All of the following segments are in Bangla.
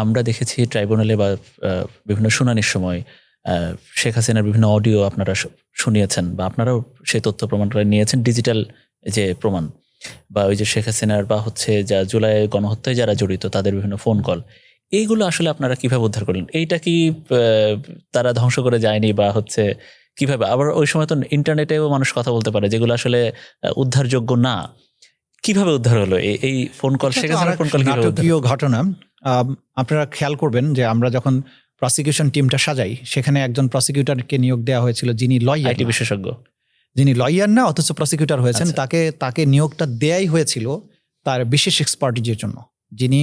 আমরা দেখেছি ট্রাইব্যুনালে বা বিভিন্ন শুনানির সময় শেখ হাসিনার বিভিন্ন অডিও আপনারা শুনিয়েছেন বা আপনারাও সেই তথ্য প্রমাণ করে নিয়েছেন, ডিজিটাল যে প্রমাণ বা ওই যে শেখ হাসিনার বা হচ্ছে যা জুলাই গণহত্যায় যারা জড়িত তাদের বিভিন্ন ফোন কল, এইগুলো আসলে আপনারা কিভাবে উদ্ধার করলেন? এইটা কি তারা ধ্বংস করে যায়নি বা হচ্ছে কিভাবে? আবার ওই সময় তো ইন্টারনেটেও মানুষ কথা বলতে পারে যেগুলো আসলে উদ্ধারযোগ্য না, কিভাবে উদ্ধার হলো এই ফোন কল? শেখ হাসিনার ফোন কল নাটকীয় ঘটনা। আপনারা খেয়াল করবেন যে আমরা যখন প্রসিকিউশন টিমটা সাজাই সেখানে একজন প্রসিকিউটরকে নিয়োগ দেওয়া হয়েছিল যিনি লয়ার, আইটি বিশেষজ্ঞ, যিনি লয়ার না অথচ প্রসিকিউটর হয়েছেন। তাকে নিয়োগটা দেয়াই হয়েছিল তার বিশেষ এক্সপার্টিজের জন্য, যিনি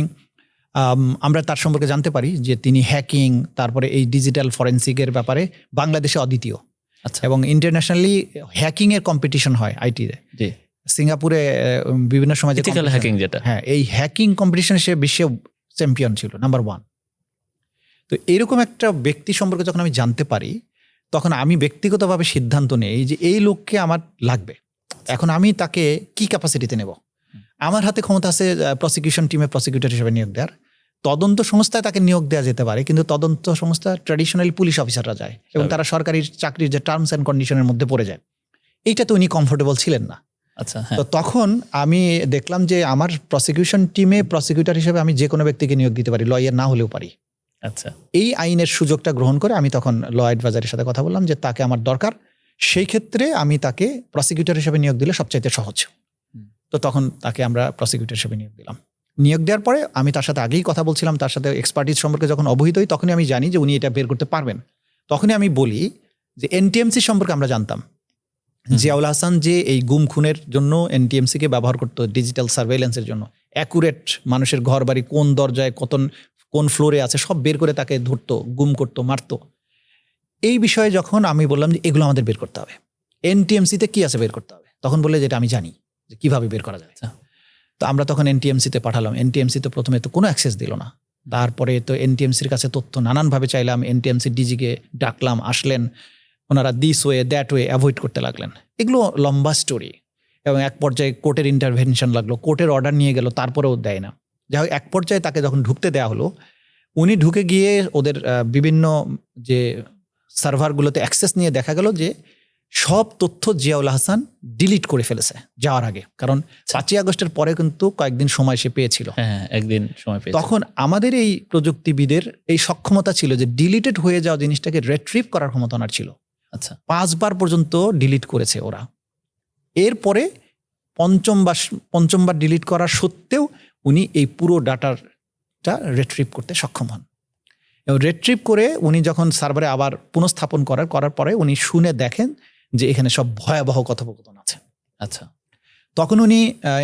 আমরা তার সম্পর্কে জানতে পারি যে তিনি হ্যাকিং, তারপরে এই ডিজিটাল ফরেন্সিকের ব্যাপারে বাংলাদেশে অদ্বিতীয়। এবং ইন্টারন্যাশনালি হ্যাকিং এর কম্পিটিশন হয় আইটিতে। সিঙ্গাপুরে বিভিন্ন সময় হ্যাকিং, যেটা এই হ্যাকিং কম্পিটিশনে সে বিশ্বে চ্যাম্পিয়ন ছিল, নাম্বার 1। তো এরকম একটা ব্যক্তি সম্পর্কে যখন আমি জানতে পারি তখন আমি ব্যক্তিগতভাবে সিদ্ধান্ত নেই যে এই লোককে আমার লাগবে। এখন আমি তাকে কি ক্যাপাসিটিতে নেব? আমার হাতে ক্ষমতা আছে প্রসিকিউশন টিমে প্রসিকিউটর হিসেবে নিয়োগ দেওয়ার, তদন্ত সংস্থায় তাকে নিয়োগ দেওয়া যেতে পারে, কিন্তু তদন্ত সংস্থা ট্র্যাডিশনালি পুলিশ অফিসাররা যায় এবং তারা সরকারি চাকরির যে টার্মস অ্যান্ড কন্ডিশনের মধ্যে পড়ে যায়। এইটা তো উনি কমফোর্টেবল ছিলেন না। তো তখন আমি দেখলাম যে আমার প্রসিকিউশন টিমে প্রসিকিউটর হিসেবে আমি যে কোনো ব্যক্তিকে নিয়োগ দিতে পারি, লয়ার না হলেও পারি। এই আইনের সুযোগটা গ্রহণ করে আমি তখন ল অ্যাডভাইজারের সাথে কথা বললাম যে তাকে আমার দরকার, সেই ক্ষেত্রে আমি তাকে প্রসিকিউটর হিসেবে নিয়োগ দিলে সবচাইতে সহজ। তো তখন তাকে আমরা প্রসিকিউটর হিসেবে নিয়োগ দিলাম। নিয়োগ দেওয়ার পরে আমি তার সাথে আগেই কথা বলছিলাম, তার সাথে এক্সপার্টিজ সম্পর্কে যখন অবহিত হই তখনই আমি জানি যে উনি এটা বের করতে পারবেন। তখনই আমি বলি যে এনটিএমসি সম্পর্কে আমরা জানতাম, জিয়াউল হাসান যে এই গুম খুনের জন্য এনটিএমসিকে ব্যবহার করতো ডিজিটাল সার্ভেইলেন্সের জন্য, অ্যাকুরেট মানুষের ঘর বাড়ি কোন দরজায় কোন ফ্লোরে আছে সব বের করে তাকে ধরতো, গুম করতো, মারতো। এই বিষয়ে যখন আমি বললাম যে এগুলো আমাদের বের করতে হবে, এনটিএমসিতে কি আছে বের করতে হবে, তখন বললে যেটা আমি জানি যে কিভাবে বের করা যায়। তো আমরা তখন এনটিএমসিতে পাঠালাম। এনটিএমসি তো প্রথমে তো কোনো অ্যাক্সেস দিল না, তারপরে তো এনটিএমসির কাছে তথ্য নানানভাবে চাইলাম, এনটিএমসি ডিজিকে ডাকলাম, আসলেন, ওনারা this way that way avoid করতে লাগলেন। এগুলো লম্বা স্টোরি এবং এক পর্যায়ে কোর্টের ইন্টারভেনশন লাগলো, কোর্টের অর্ডার নিয়ে গেল, তারপরেও দেয় না। যাই হোক এক পর্যায়ে তাকে যখন ঢুকতে দেওয়া হলো, উনি ঢুকে গিয়ে ওদের বিভিন্ন যে সার্ভারগুলোতে অ্যাক্সেস নিয়ে দেখা গেল যে সব তথ্য জিয়াউল হাসান ডিলিট করে ফেলেছে যাওয়ার আগে, কারণ 5ই আগস্টের পরে কিন্তু কয়েকদিন সময় সে পেয়েছিল। একদিন সময় পেয়েছিল। তখন আমাদের এই প্রযুক্তিবিদের এই সক্ষমতা ছিল যে ডিলিটেড হয়ে যাওয়া জিনিসটাকে রিট্রিভ করার ক্ষমতা ওনার ছিল। 5 বার পর্যন্ত ডিলিট করেছে ওরা। এরপরে পঞ্চমবার ডিলিট করার সত্ত্বেও উনি এই পুরো ডাটাটা রিট্রিভ করতে সক্ষম হন। এবং রিট্রিভ করে উনি যখন সার্ভারে আবার পুনঃস্থাপন করার পরে উনি শুনে দেখেন যে এখানে সব ভয়াবহ কথোপকথন আছে। তখন উনি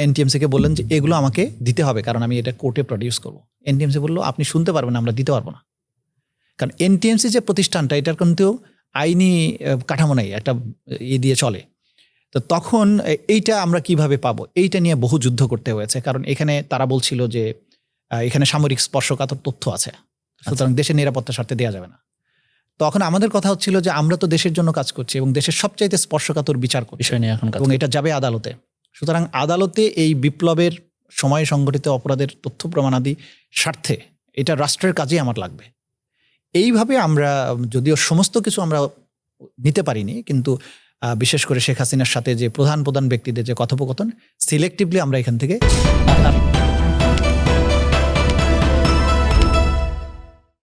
এনটিএমসিকে বললেন যে এগুলো আমাকে দিতে হবে, কারণ আমি এটা কোর্টে প্রডিউস করবো। এনটিএমসি বললো আপনি শুনতে পারবেন, আমরা দিতে পারবো না, কারণ এনটিএমসি যে প্রতিষ্ঠানটা এটার কিন্তু আইনি কাঠামো নাই, একটা দিয়ে চলে। তো তখন এইটা আমরা কিভাবে পাবো, এইটা নিয়ে বহু যুদ্ধ করতে হয়েছে, কারণ এখানে তারা বলছিল যে এখানে সামরিক স্পর্শকাতর তথ্য আছে, সুতরাং দেশের নিরাপত্তার স্বার্থে দেওয়া যাবে না। তখন আমাদের কথা হচ্ছিল যে আমরা তো দেশের জন্য কাজ করছি এবং দেশের সবচাইতে স্পর্শকাতর বিচার করছি এবং এটা যাবে আদালতে। সুতরাং আদালতে এই বিপ্লবের সময়ে সংঘটিত অপরাধের তথ্য প্রমাণাদি স্বার্থে এটা রাষ্ট্রের কাজেই আমার লাগবে। এইভাবে আমরা যদিও সমস্ত কিছু আমরা নিতে পারিনি, কিন্তু বিশেষ করে শেখ হাসিনার সাথে যে প্রধান ব্যক্তিদের যে কথোপকথন সিলেক্টিভলি আমরা এখান থেকে